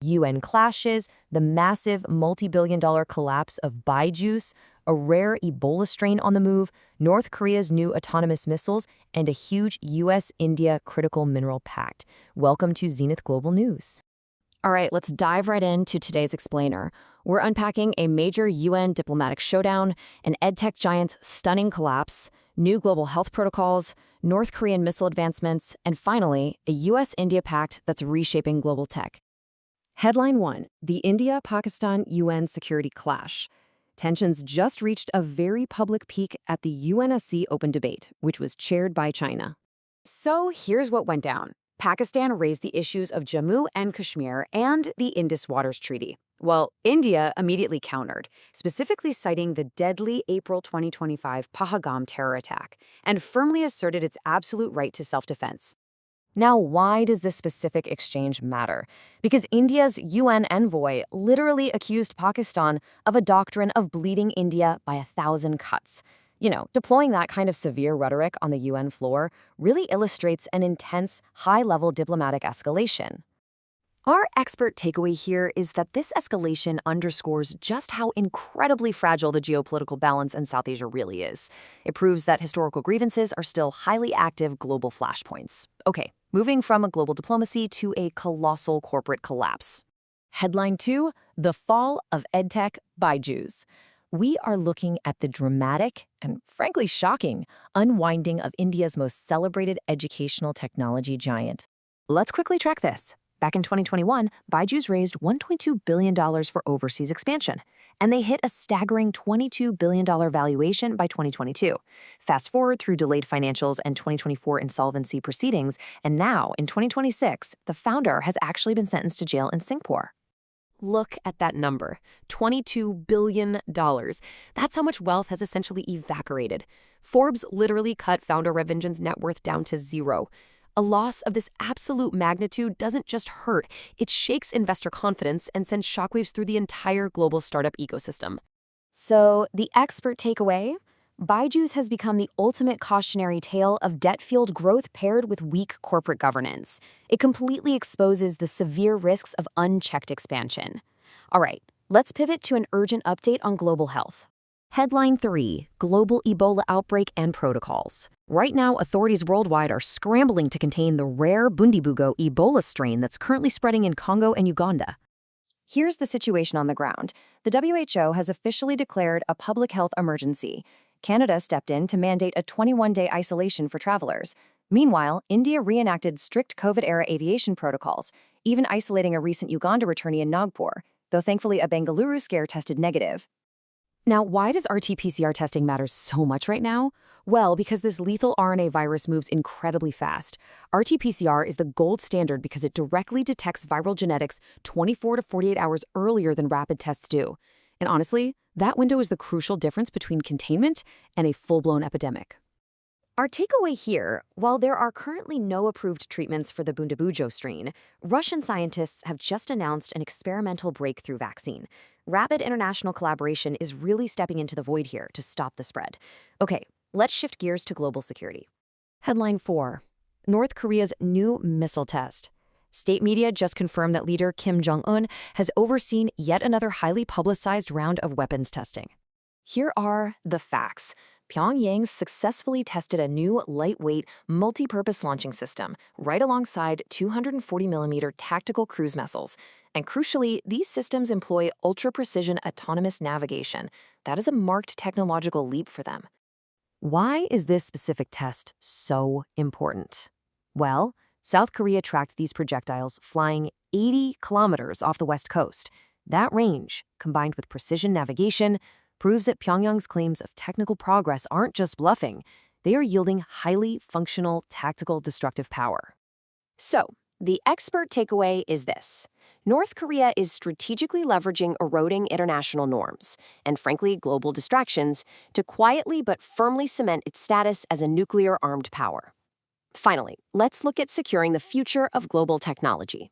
UN clashes, the massive multi-billion-dollar collapse of Byju's, a rare Ebola strain on the move, North Korea's new autonomous missiles, and a huge US-India critical mineral pact. Welcome to Zenith Global News. All right, let's dive right into today's explainer. We're unpacking a major UN diplomatic showdown, an edtech giant's stunning collapse, new global health protocols, North Korean missile advancements, and finally, a US-India pact that's reshaping global tech. Headline 1, the India-Pakistan-UN security clash. Tensions just reached a very public peak at the UNSC open debate, which was chaired by China. So here's what went down. Pakistan raised the issues of Jammu and Kashmir and the Indus Waters Treaty. Well, India immediately countered, specifically citing the deadly April 2025 Pahalgam terror attack, and firmly asserted its absolute right to self-defense. Now, why does this specific exchange matter? Because India's UN envoy literally accused Pakistan of a doctrine of bleeding India by 1,000 cuts. Deploying that kind of severe rhetoric on the UN floor really illustrates an intense, high-level diplomatic escalation. Our expert takeaway here is that this escalation underscores just how incredibly fragile the geopolitical balance in South Asia really is. It proves that historical grievances are still highly active global flashpoints. Okay, moving from a global diplomacy to a colossal corporate collapse. Headline 2, the fall of edtech Byju's. We are looking at the dramatic and, frankly, shocking unwinding of India's most celebrated educational technology giant. Let's quickly track this. Back in 2021, Byju's raised $1.2 billion for overseas expansion, and they hit a staggering $22 billion valuation by 2022. Fast forward through delayed financials and 2024 insolvency proceedings, and now, in 2026, the founder has actually been sentenced to jail in Singapore. Look at that number, $22 billion. That's how much wealth has essentially evaporated. Forbes literally cut founder Raveendran's net worth down to zero. A loss of this absolute magnitude doesn't just hurt, it shakes investor confidence and sends shockwaves through the entire global startup ecosystem. So, the expert takeaway? Byju's has become the ultimate cautionary tale of debt-fueled growth paired with weak corporate governance. It completely exposes the severe risks of unchecked expansion. All right, let's pivot to an urgent update on global health. Headline 3, Global Ebola Outbreak and Protocols. Right now, authorities worldwide are scrambling to contain the rare Bundibugyo Ebola strain that's currently spreading in Congo and Uganda. Here's the situation on the ground. The WHO has officially declared a public health emergency. Canada stepped in to mandate a 21-day isolation for travelers. Meanwhile, India reenacted strict COVID-era aviation protocols, even isolating a recent Uganda returnee in Nagpur, though thankfully a Bengaluru scare tested negative. Now, why does RT-PCR testing matter so much right now? Well, because this lethal RNA virus moves incredibly fast. RT-PCR is the gold standard because it directly detects viral genetics 24 to 48 hours earlier than rapid tests do. And honestly, that window is the crucial difference between containment and a full-blown epidemic. Our takeaway here, while there are currently no approved treatments for the Bundibugyo strain, Russian scientists have just announced an experimental breakthrough vaccine. Rapid international collaboration is really stepping into the void here to stop the spread. Okay, let's shift gears to global security. Headline 4, North Korea's new missile test. State media just confirmed that leader Kim Jong-un has overseen yet another highly publicized round of weapons testing. Here are the facts. Pyongyang successfully tested a new lightweight, multi-purpose launching system right alongside 240mm tactical cruise missiles. And crucially, these systems employ ultra-precision autonomous navigation. That is a marked technological leap for them. Why is this specific test so important? Well, South Korea tracked these projectiles flying 80 kilometers off the west coast. That range, combined with precision navigation, proves that Pyongyang's claims of technical progress aren't just bluffing. They are yielding highly functional, tactical, destructive power. So, the expert takeaway is this. North Korea is strategically leveraging eroding international norms and, frankly, global distractions to quietly but firmly cement its status as a nuclear-armed power. Finally, let's look at securing the future of global technology.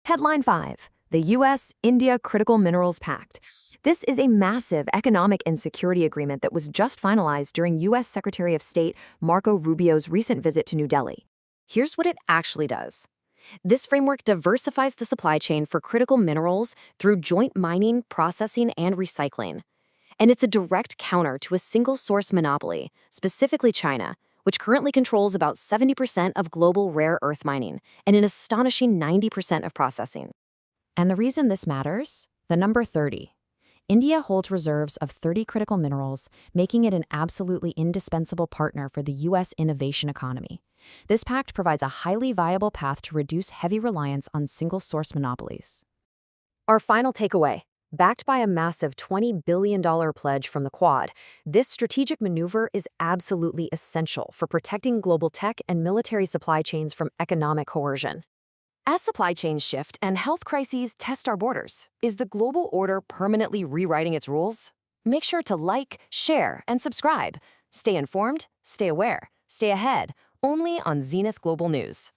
Headline 5, the US-India Critical Minerals Pact. This is a massive economic and security agreement that was just finalized during US Secretary of State Marco Rubio's recent visit to New Delhi. Here's what it actually does. This framework diversifies the supply chain for critical minerals through joint mining, processing, and recycling. And it's a direct counter to a single-source monopoly, specifically China, which currently controls about 70% of global rare earth mining and an astonishing 90% of processing. And the reason this matters? The number 30. India holds reserves of 30 critical minerals, making it an absolutely indispensable partner for the U.S. innovation economy. This pact provides a highly viable path to reduce heavy reliance on single-source monopolies. Our final takeaway. Backed by a massive $20 billion pledge from the Quad, this strategic maneuver is absolutely essential for protecting global tech and military supply chains from economic coercion. As supply chains shift and health crises test our borders, is the global order permanently rewriting its rules? Make sure to like, share, and subscribe. Stay informed, stay aware, stay ahead, only on Zenith Global News.